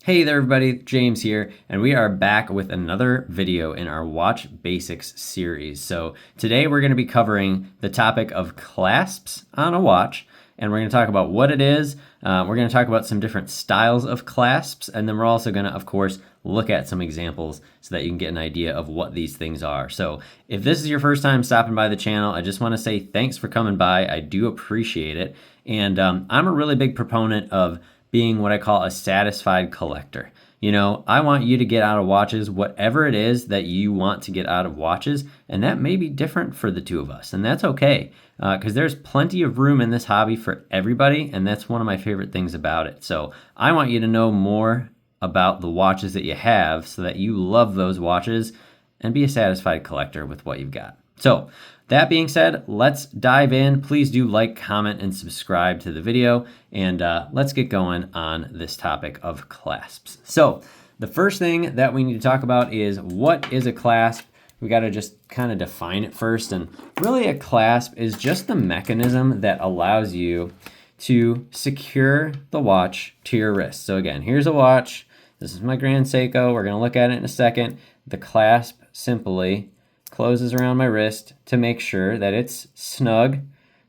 Hey there everybody, James here, and we are back with another video in our Watch Basics series. So today we're going to be covering the topic of clasps on a watch, and we're going to talk about what it is. We're going to talk about some different styles of clasps, and then we're also going to, of course, look at some examples so that you can get an idea of what these things are. So if this is your first time stopping by the channel, I just want to say thanks for coming by. I do appreciate it, and I'm a really big proponent of being what I call a satisfied collector. You know, I want you to get out of watches whatever it is that you want to get out of watches, and that may be different for the two of us, and that's okay, because there's plenty of room in this hobby for everybody, and that's one of my favorite things about it. So I want you to know more about the watches that you have so that you love those watches and be a satisfied collector with what you've got. So that being said, let's dive in. Please do like, comment, and subscribe to the video, and let's get going on this topic of clasps. So the first thing that we need to talk about is what is a clasp. We got to just kind of define it first, and really a clasp is just the mechanism that allows you to secure the watch to your wrist. So again, here's a watch. This is my Grand Seiko. We're going to look at it in a second. The clasp simply closes around my wrist to make sure that it's snug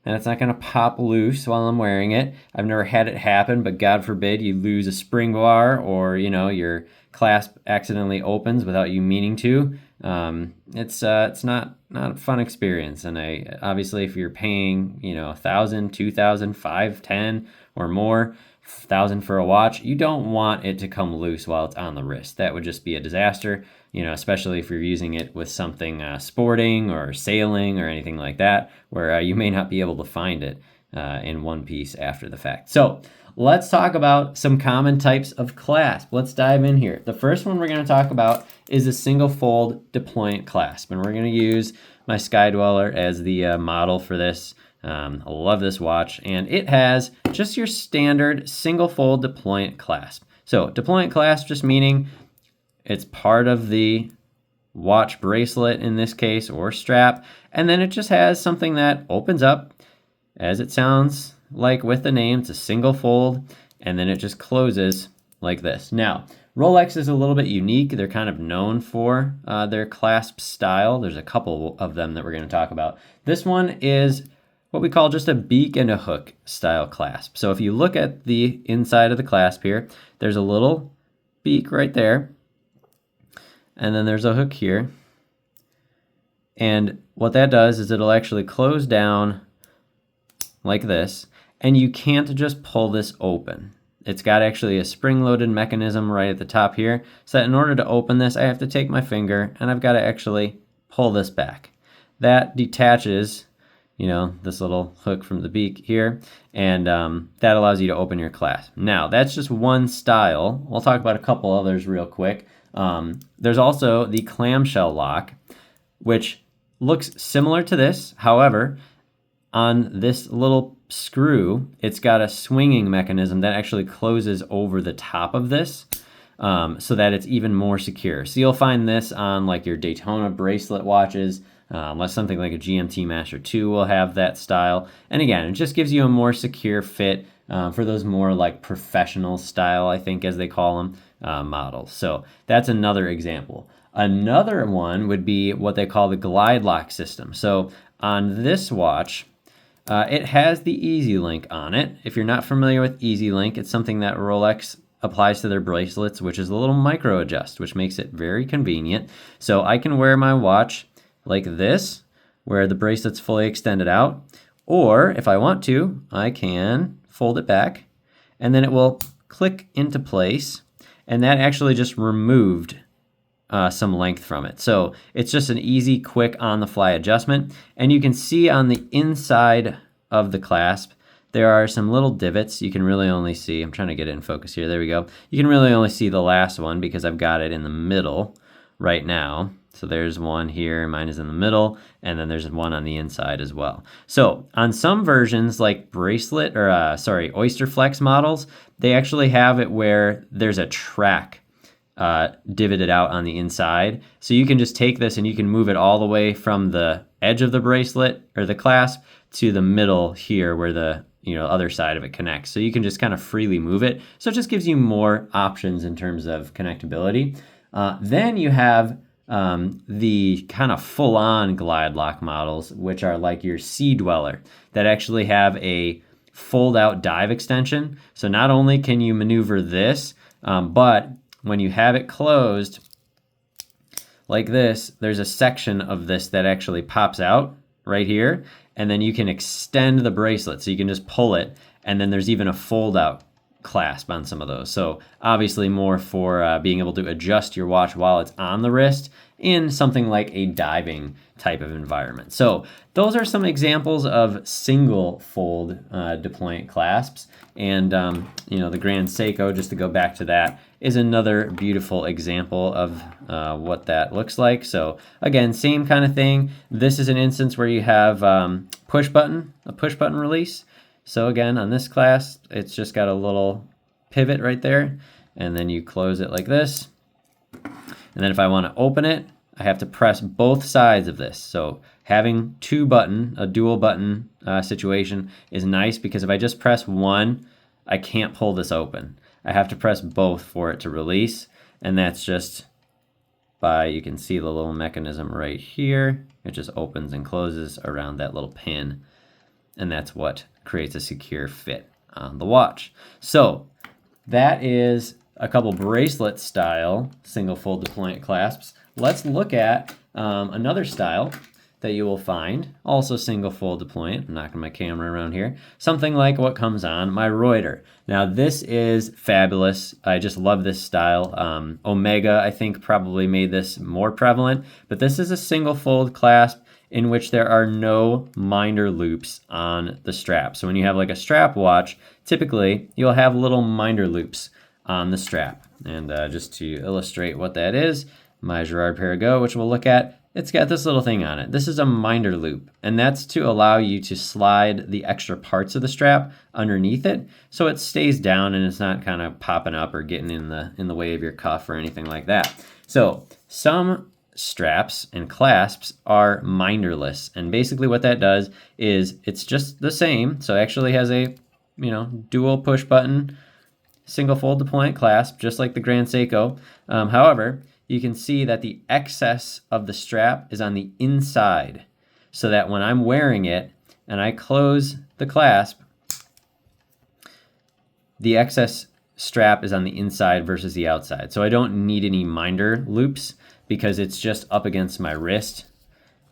and it's not going to pop loose while I'm wearing it. I've never had it happen, but God forbid you lose a spring bar or, you know, your clasp accidentally opens without you meaning to. It's not a fun experience. And obviously if you're paying, you know, $1,000, $2,000, $5,000, $10,000 or more, $1,000 for a watch, you don't want it to come loose while it's on the wrist. That would just be a disaster, you know, especially if you're using it with something sporting or sailing or anything like that, where you may not be able to find it in one piece after the fact. So let's talk about some common types of clasp. Let's dive in here. The first one we're going to talk about is a single fold deployant clasp, and we're going to use my Sky Dweller as the model for this. I love this watch, and it has just your standard single fold deployant clasp. So deployant clasp just meaning it's part of the watch bracelet in this case, or strap, and then it just has something that opens up, as it sounds like with the name. It's a single fold, and then it just closes like this. Now, Rolex is a little bit unique. They're kind of known for their clasp style. There's a couple of them that we're going to talk about. This one is what we call just a beak and a hook style clasp. So if you look at the inside of the clasp here, there's a little beak right there, and then there's a hook here. And what that does is it'll actually close down like this, and you can't just pull this open. It's got actually a spring-loaded mechanism right at the top here, so that in order to open this, I have to take my finger, and I've got to actually pull this back. That detaches, you know, this little hook from the beak here, and that allows you to open your clasp. Now, that's just one style. We'll talk about a couple others real quick. There's also the clamshell lock, which looks similar to this. However, on this little screw, it's got a swinging mechanism that actually closes over the top of this, so that it's even more secure. So you'll find this on like your Daytona bracelet watches, unless something like a GMT Master 2 will have that style. And again, it just gives you a more secure fit for those more like professional style, I think as they call them, models. So that's another example. Another one would be what they call the glide lock system. So on this watch, it has the Easy Link on it. If you're not familiar with Easy Link, it's something that Rolex applies to their bracelets, which is a little micro adjust, which makes it very convenient. So I can wear my watch like this, where the bracelet's fully extended out, or if I want to, I can fold it back, and then it will click into place, and that actually just removed some length from it. So it's just an easy, quick, on-the-fly adjustment, and you can see on the inside of the clasp, there are some little divots. You can really only see, I'm trying to get it in focus here, there we go. You can really only see the last one because I've got it in the middle right now. So there's one here, mine is in the middle, and then there's one on the inside as well. So on some versions like bracelet, or Oyster Flex models, they actually have it where there's a track divoted out on the inside. So you can just take this and you can move it all the way from the edge of the bracelet or the clasp to the middle here where the other side of it connects. So you can just kind of freely move it. So it just gives you more options in terms of connectability. Then you have the kind of full-on glide lock models, which are like your Sea Dweller, that actually have a fold-out dive extension. So not only can you maneuver this, but when you have it closed like this, there's a section of this that actually pops out right here, and then you can extend the bracelet, so you can just pull it, and then there's even a fold-out clasp on some of those. So obviously more for being able to adjust your watch while it's on the wrist in something like a diving type of environment. So those are some examples of single fold deployant clasps. And the Grand Seiko, just to go back to that, is another beautiful example of what that looks like. So again, same kind of thing. This is an instance where you have a push button release. So again, on this clasp, it's just got a little pivot right there, and then you close it like this. And then if I want to open it, I have to press both sides of this. So having a dual button situation is nice, because if I just press one, I can't pull this open. I have to press both for it to release, and that's just you can see the little mechanism right here. It just opens and closes around that little pin, and that's what creates a secure fit on the watch. So that is a couple bracelet style single fold deployant clasps. Let's look at another style that you will find, also single fold deployant. I'm knocking my camera around here. Something like what comes on my Reuter. Now this is fabulous. I just love this style. Omega, I think, probably made this more prevalent, but this is a single fold clasp in which there are no minder loops on the strap. So when you have like a strap watch, typically you'll have little minder loops on the strap. And just to illustrate what that is, my Girard-Perregaux, which we'll look at, it's got this little thing on it. This is a minder loop, and that's to allow you to slide the extra parts of the strap underneath it, so it stays down and it's not kind of popping up or getting in the way of your cuff or anything like that. So some straps and clasps are minderless, and basically what that does is it's just the same. So it actually has a dual push button single fold deployant clasp, just like the Grand Seiko. However, you can see that the excess of the strap is on the inside, so that when I'm wearing it and I close the clasp, the excess strap is on the inside versus the outside. So I don't need any minder loops, because it's just up against my wrist,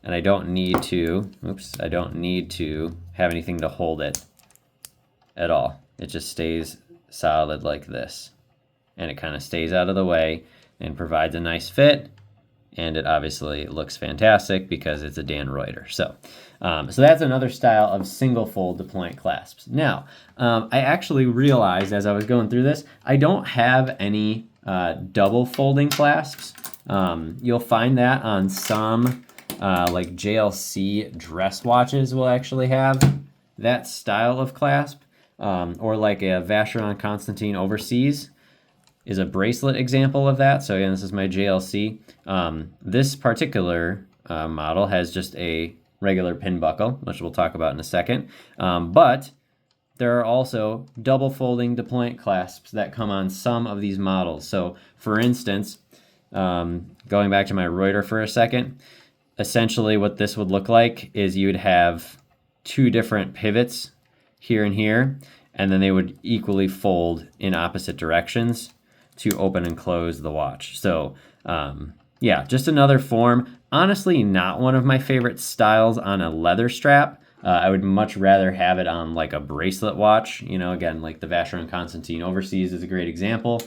and I don't need to have anything to hold it at all. It just stays solid like this, and it kind of stays out of the way and provides a nice fit, and it obviously looks fantastic because it's a Dan Reuter. So that's another style of single fold deployant clasps. Now, I actually realized as I was going through this, I don't have any double folding clasps. You'll find that on some like JLC dress watches will actually have that style of clasp, or like a Vacheron Constantin Overseas is a bracelet example of that. So again, this is my JLC. This particular model has just a regular pin buckle, which we'll talk about in a second. But there are also double folding deployant clasps that come on some of these models. So for instance, going back to my Reuter for a second, essentially what this would look like is you would have two different pivots here and here, and then they would equally fold in opposite directions to open and close the watch. So yeah, just another form. Honestly, not one of my favorite styles on a leather strap. I would much rather have it on like a bracelet watch. Again, like the Vacheron Constantin Overseas is a great example.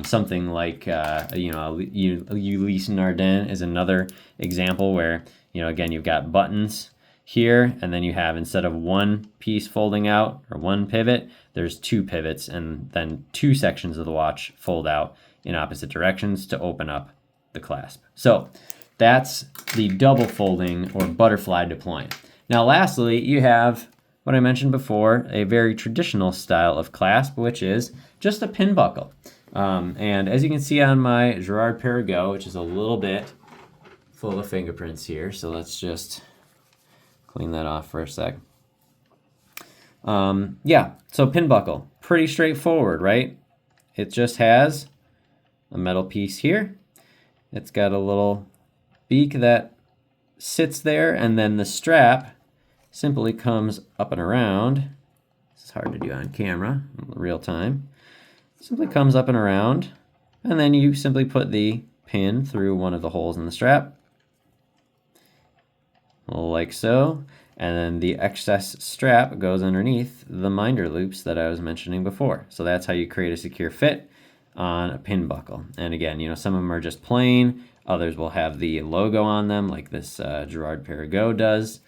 Something like Ulysse Nardin is another example where, again, you've got buttons here, and then you have, instead of one piece folding out or one pivot, there's two pivots, and then two sections of the watch fold out in opposite directions to open up the clasp. So that's the double folding or butterfly deployant. Now lastly, you have what I mentioned before, a very traditional style of clasp, which is just a pin buckle. And as you can see on my Girard-Perregaux, which is a little bit full of fingerprints here, so let's just clean that off for a sec. Yeah, so pin buckle, pretty straightforward, right? It just has a metal piece here. It's got a little beak that sits there, and then the strap simply comes up and around. This is hard to do on camera, in real time. Simply comes up and around, and then you simply put the pin through one of the holes in the strap, like so, and then the excess strap goes underneath the minder loops that I was mentioning before. So that's how you create a secure fit on a pin buckle. And again, you know, some of them are just plain, others will have the logo on them, like this Gerard Perregaux does.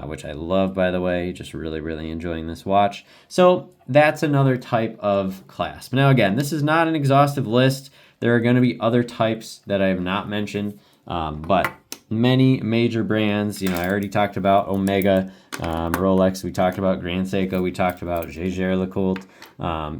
Which I love, by the way. Just really, really enjoying this watch. So that's another type of clasp. Now, again, this is not an exhaustive list. There are going to be other types that I have not mentioned, but many major brands. You know, I already talked about Omega, Rolex. We talked about Grand Seiko. We talked about Jaeger-LeCoultre.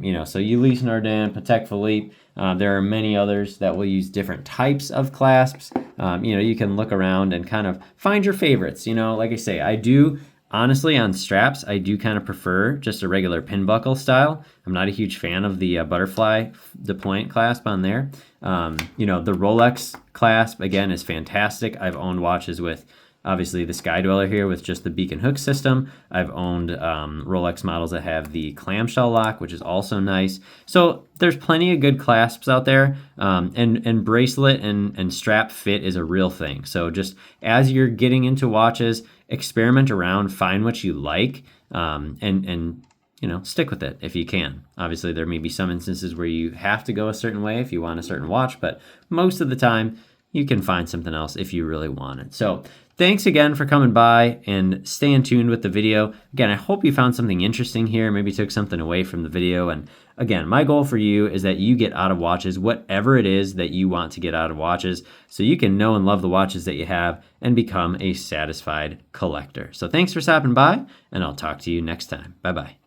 You know, so Ulysse Nardin, Patek Philippe. There are many others that will use different types of clasps. You know, you can look around and kind of find your favorites. You know, like I say, I do, honestly, on straps, I do kind of prefer just a regular pin buckle style. I'm not a huge fan of the butterfly deployant clasp on there. You know, the Rolex clasp, again, is fantastic. I've owned watches with obviously the Sky Dweller here with just the beacon hook system. I've owned Rolex models that have the clamshell lock, which is also nice. So there's plenty of good clasps out there, and bracelet and strap fit is a real thing. So just as you're getting into watches, experiment around, find what you like, and you know, stick with it if you can. Obviously, there may be some instances where you have to go a certain way if you want a certain watch, but most of the time, you can find something else if you really want it. So thanks again for coming by and staying tuned with the video. Again, I hope you found something interesting here, maybe took something away from the video. And again, my goal for you is that you get out of watches, whatever it is that you want to get out of watches, so you can know and love the watches that you have and become a satisfied collector. So thanks for stopping by, and I'll talk to you next time. Bye-bye.